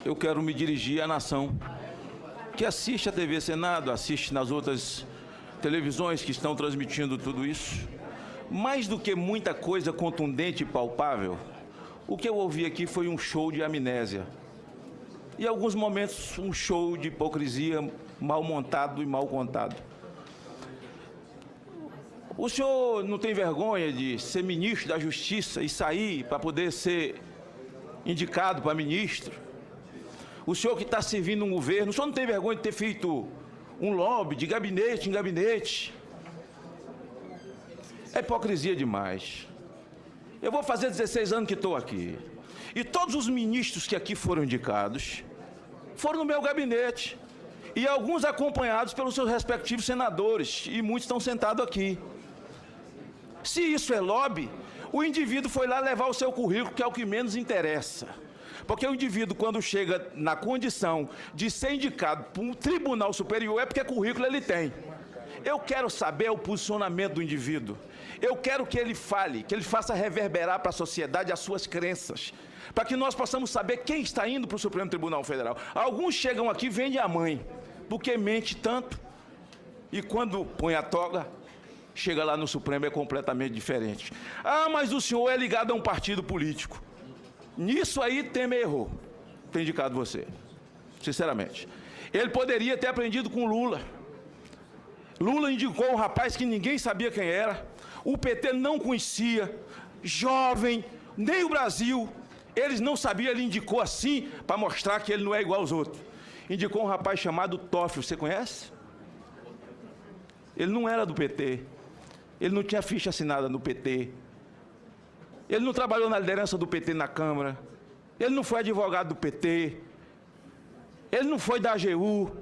Eu quero me dirigir à nação que assiste a TV Senado, assiste nas outras televisões que estão transmitindo tudo isso. Mais do que muita coisa contundente e palpável, o que eu ouvi aqui foi um show de amnésia. E, em alguns momentos, um show de hipocrisia mal montado e mal contado. O senhor não tem vergonha de ser ministro da Justiça e sair para poder ser indicado para ministro? O senhor que está servindo um governo, o senhor não tem vergonha de ter feito um lobby de gabinete em gabinete? É hipocrisia demais. Eu vou fazer 16 anos que estou aqui. E todos os ministros que aqui foram indicados foram no meu gabinete. E alguns acompanhados pelos seus respectivos senadores. E muitos estão sentados aqui. Se isso é lobby, o indivíduo foi lá levar o seu currículo, que é o que menos interessa. Porque o indivíduo, quando chega na condição de ser indicado por um tribunal superior, é porque currículo ele tem. Eu quero saber o posicionamento do indivíduo. Eu quero que ele fale, que ele faça reverberar para a sociedade as suas crenças, para que nós possamos saber quem está indo para o Supremo Tribunal Federal. Alguns chegam aqui e vendem a mãe, porque mente tanto, e quando põe a toga, chega lá no Supremo é completamente diferente. Ah, mas o senhor é ligado a um partido político. Nisso aí Temer errou, ter indicado você, sinceramente. Ele poderia ter aprendido com Lula. Lula indicou um rapaz que ninguém sabia quem era, o PT não conhecia, jovem, nem o Brasil, eles não sabiam, ele indicou assim para mostrar que ele não é igual aos outros. Indicou um rapaz chamado Toffoli, você conhece? Ele não era do PT, ele não tinha ficha assinada no PT, ele não trabalhou na liderança do PT na Câmara, ele não foi advogado do PT, ele não foi da AGU.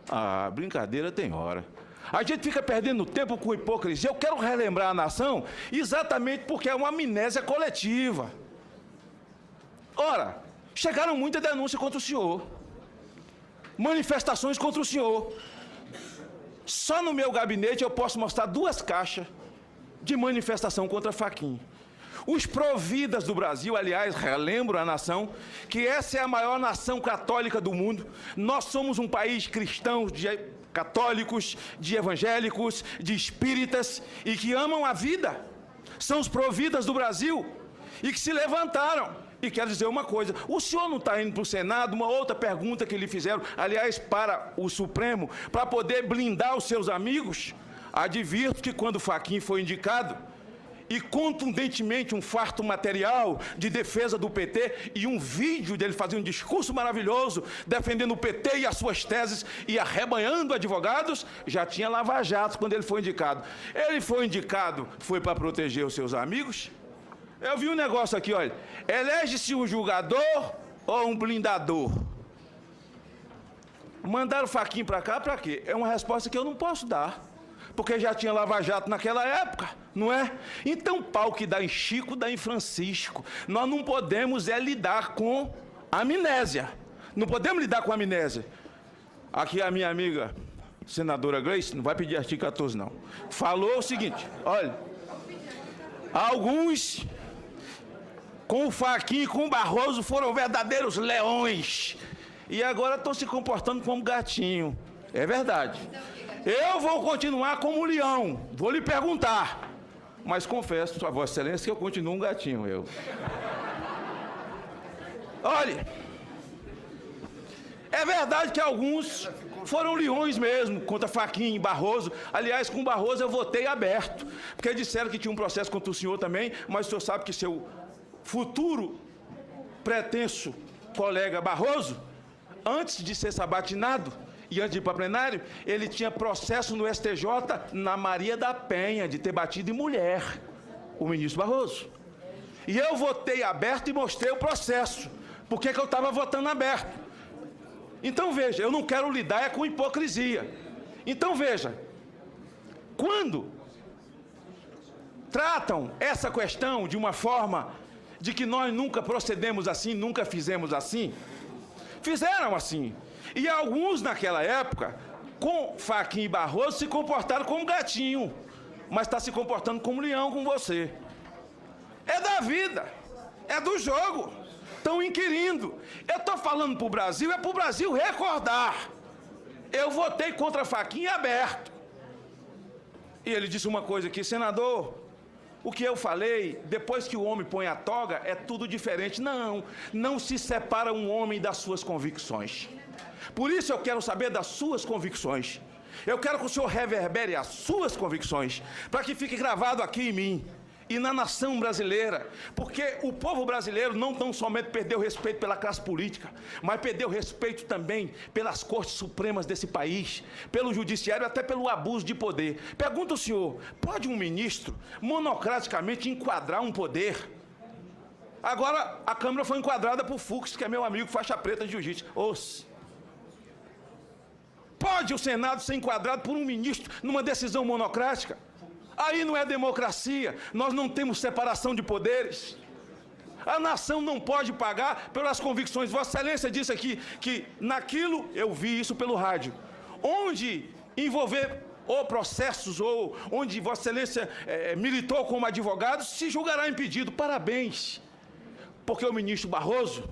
Ah, brincadeira tem hora. A gente fica perdendo tempo com hipocrisia. Eu quero relembrar a nação exatamente porque é uma amnésia coletiva. Ora, chegaram muitas denúncias contra o senhor, manifestações contra o senhor. Só no meu gabinete eu posso mostrar 2 caixas de manifestação contra Fachin. Os providas do Brasil, aliás, relembro a nação, que essa é a maior nação católica do mundo. Nós somos um país cristão, de católicos, de evangélicos, de espíritas e que amam a vida. São os providas do Brasil e que se levantaram. E quero dizer uma coisa, o senhor não está indo para o Senado, uma outra pergunta que lhe fizeram, aliás, para o Supremo, para poder blindar os seus amigos? Advirto que quando Fachin foi indicado, e contundentemente um farto material de defesa do PT e um vídeo dele fazendo um discurso maravilhoso, defendendo o PT e as suas teses e arrebanhando advogados, já tinha lava-jato quando ele foi indicado. Ele foi indicado, foi para proteger os seus amigos? Eu vi um negócio aqui, olha, elege-se um julgador ou um blindador? Mandaram o Fachin para cá para quê? É uma resposta que eu não posso dar, porque já tinha lava-jato naquela época, não é? Então, pau que dá em Chico, dá em Francisco. Nós não podemos lidar com amnésia. Não podemos lidar com amnésia. Aqui a minha amiga, senadora Gleice, não vai pedir artigo 14, não. Falou o seguinte, olha, alguns, com o Fachin e com o Barroso, foram verdadeiros leões. E agora estão se comportando como gatinho. É verdade. Eu vou continuar como leão, vou lhe perguntar, mas confesso a Vossa Excelência que eu continuo um gatinho, eu. Olha, é verdade que alguns foram leões mesmo, contra Fachin e Barroso. Aliás, com Barroso eu votei aberto, porque disseram que tinha um processo contra o senhor também, mas o senhor sabe que seu futuro pretenso colega Barroso, antes de ser sabatinado, e antes de ir para plenário, ele tinha processo no STJ na Maria da Penha, de ter batido em mulher, o ministro Barroso. E eu votei aberto e mostrei o processo. Por que eu estava votando aberto? Então, veja, eu não quero lidar com hipocrisia. Então, veja, quando tratam essa questão de uma forma de que nós nunca procedemos assim, nunca fizemos assim, fizeram assim. E alguns, naquela época, com Fachin e Barroso, se comportaram como gatinho, mas está se comportando como leão com você. É da vida, é do jogo. estão inquirindo. Eu estou falando para o Brasil, é para o Brasil recordar. Eu votei contra a faquinha aberto. E ele disse uma coisa aqui, senador, o que eu falei, depois que o homem põe a toga, é tudo diferente. Não, não se separa um homem das suas convicções. Por isso eu quero saber das suas convicções. Eu quero que o senhor reverbere as suas convicções, para que fique gravado aqui em mim e na nação brasileira, porque o povo brasileiro não tão somente perdeu o respeito pela classe política, mas perdeu o respeito também pelas cortes supremas desse país, pelo judiciário, até pelo abuso de poder. Pergunta o senhor, pode um ministro monocraticamente enquadrar um poder? Agora a Câmara foi enquadrada por Fux, que é meu amigo faixa preta de jiu-jitsu. Pode o Senado ser enquadrado por um ministro numa decisão monocrática? Aí não é democracia, nós não temos separação de poderes. A nação não pode pagar pelas convicções. Vossa Excelência disse aqui que naquilo, eu vi isso pelo rádio, onde envolver ou processos, ou onde Vossa Excelência militou como advogado, se julgará impedido. Parabéns, porque o ministro Barroso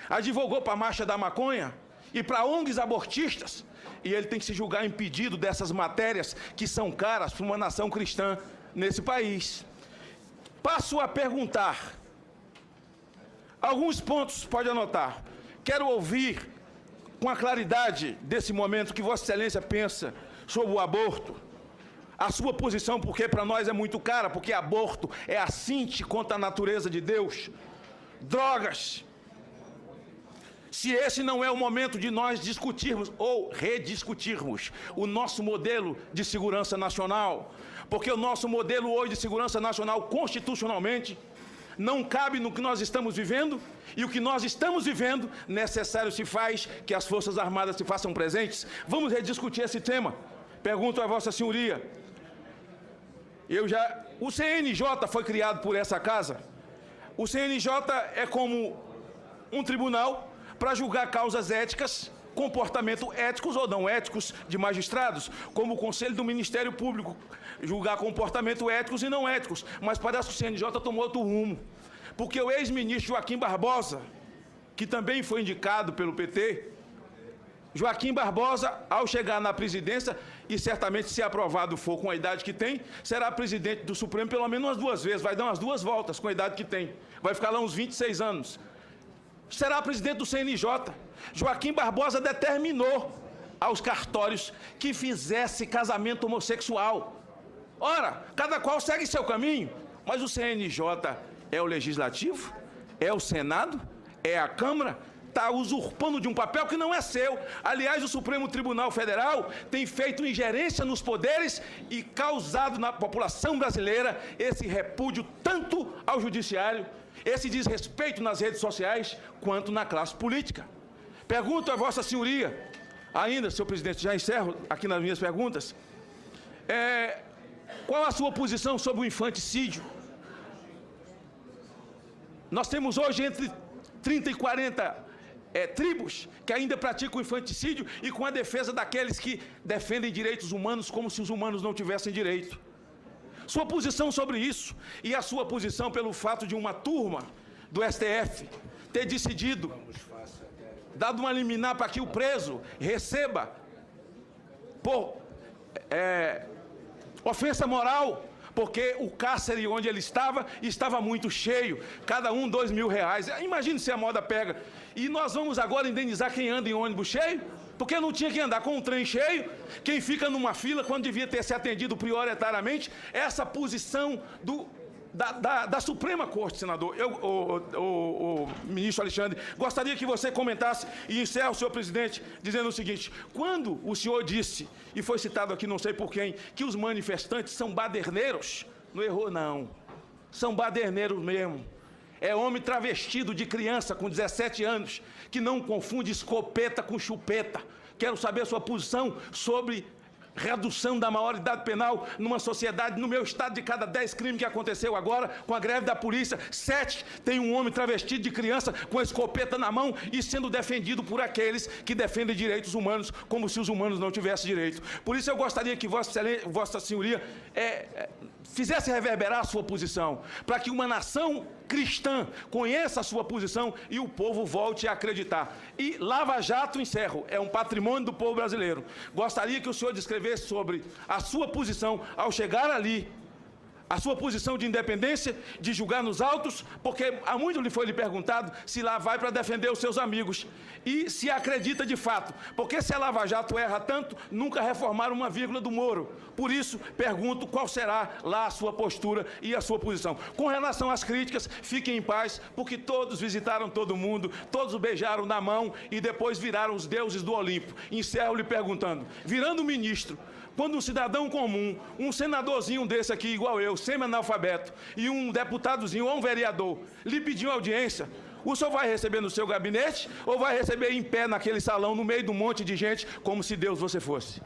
advogou para a Marcha da Maconha e para ONGs abortistas, e ele tem que se julgar impedido dessas matérias que são caras para uma nação cristã nesse país. Passo a perguntar. Alguns pontos, pode anotar. Quero ouvir, com a claridade desse momento, que Vossa Excelência pensa sobre o aborto. A sua posição, porque para nós é muito cara, porque aborto é assinte contra a natureza de Deus. Drogas. Se esse não é o momento de nós discutirmos ou rediscutirmos o nosso modelo de segurança nacional, porque o nosso modelo hoje de segurança nacional, constitucionalmente, não cabe no que nós estamos vivendo, e o que nós estamos vivendo, necessário se faz que as Forças Armadas se façam presentes. Vamos rediscutir esse tema. Pergunto a Vossa Senhoria, o CNJ foi criado por essa casa. O CNJ é como um tribunal para julgar causas éticas, comportamento éticos ou não éticos de magistrados, como o Conselho do Ministério Público, julgar comportamento éticos e não éticos. Mas parece que o CNJ tomou outro rumo, porque o ex-ministro Joaquim Barbosa, que também foi indicado pelo PT, Joaquim Barbosa, ao chegar na presidência, e certamente se aprovado for com a idade que tem, será presidente do Supremo pelo menos umas 2 vezes, vai dar umas 2 voltas com a idade que tem, vai ficar lá uns 26 anos. Será presidente do CNJ. Joaquim Barbosa determinou aos cartórios que fizesse casamento homossexual. Ora, cada qual segue seu caminho, mas o CNJ é o Legislativo, é o Senado, é a Câmara, está usurpando de um papel que não é seu. Aliás, o Supremo Tribunal Federal tem feito ingerência nos poderes e causado na população brasileira esse repúdio tanto ao Judiciário, esse desrespeito nas redes sociais, quanto na classe política. Pergunto a Vossa Senhoria, ainda, senhor presidente, já encerro aqui nas minhas perguntas, qual a sua posição sobre o infanticídio? Nós temos hoje entre 30 e 40 tribos que ainda praticam o infanticídio e com a defesa daqueles que defendem direitos humanos como se os humanos não tivessem direito. Sua posição sobre isso e a sua posição pelo fato de uma turma do STF ter decidido, dado uma liminar para que o preso receba por ofensa moral, porque o cárcere onde ele estava muito cheio, cada um R$2.000. Imagine se a moda pega. E nós vamos agora indenizar quem anda em ônibus cheio? Porque não tinha que andar com um trem cheio, quem fica numa fila quando devia ter se atendido prioritariamente. Essa posição da Suprema Corte, senador. O ministro Alexandre, gostaria que você comentasse e encerre, senhor presidente, dizendo o seguinte: quando o senhor disse, e foi citado aqui não sei por quem, que os manifestantes são baderneiros, não errou não, são baderneiros mesmo. É homem travestido de criança com 17 anos, que não confunde escopeta com chupeta. Quero saber a sua posição sobre redução da maioridade penal numa sociedade, no meu estado, de cada 10 crimes que aconteceu agora, com a greve da polícia, 7 tem um homem travestido de criança com a escopeta na mão e sendo defendido por aqueles que defendem direitos humanos, como se os humanos não tivessem direito. Por isso eu gostaria que Vossa Senhoria fizesse reverberar a sua posição, para que uma nação cristã conheça a sua posição e o povo volte a acreditar. E Lava Jato, encerro, é um patrimônio do povo brasileiro. Gostaria que o senhor descrevesse sobre a sua posição ao chegar ali, a sua posição de independência, de julgar nos autos, porque há muito lhe foi perguntado se lá vai para defender os seus amigos, e se acredita de fato, porque se a Lava Jato erra tanto, nunca reformaram uma vírgula do Moro. Por isso, pergunto qual será lá a sua postura e a sua posição. Com relação às críticas, fiquem em paz, porque todos visitaram todo mundo, todos o beijaram na mão e depois viraram os deuses do Olimpo. Encerro lhe perguntando, virando ministro, quando um cidadão comum, um senadorzinho desse aqui, igual eu, semi-analfabeto, e um deputadozinho ou um vereador, lhe pediu audiência, o senhor vai receber no seu gabinete ou vai receber em pé naquele salão, no meio de um monte de gente, como se Deus você fosse?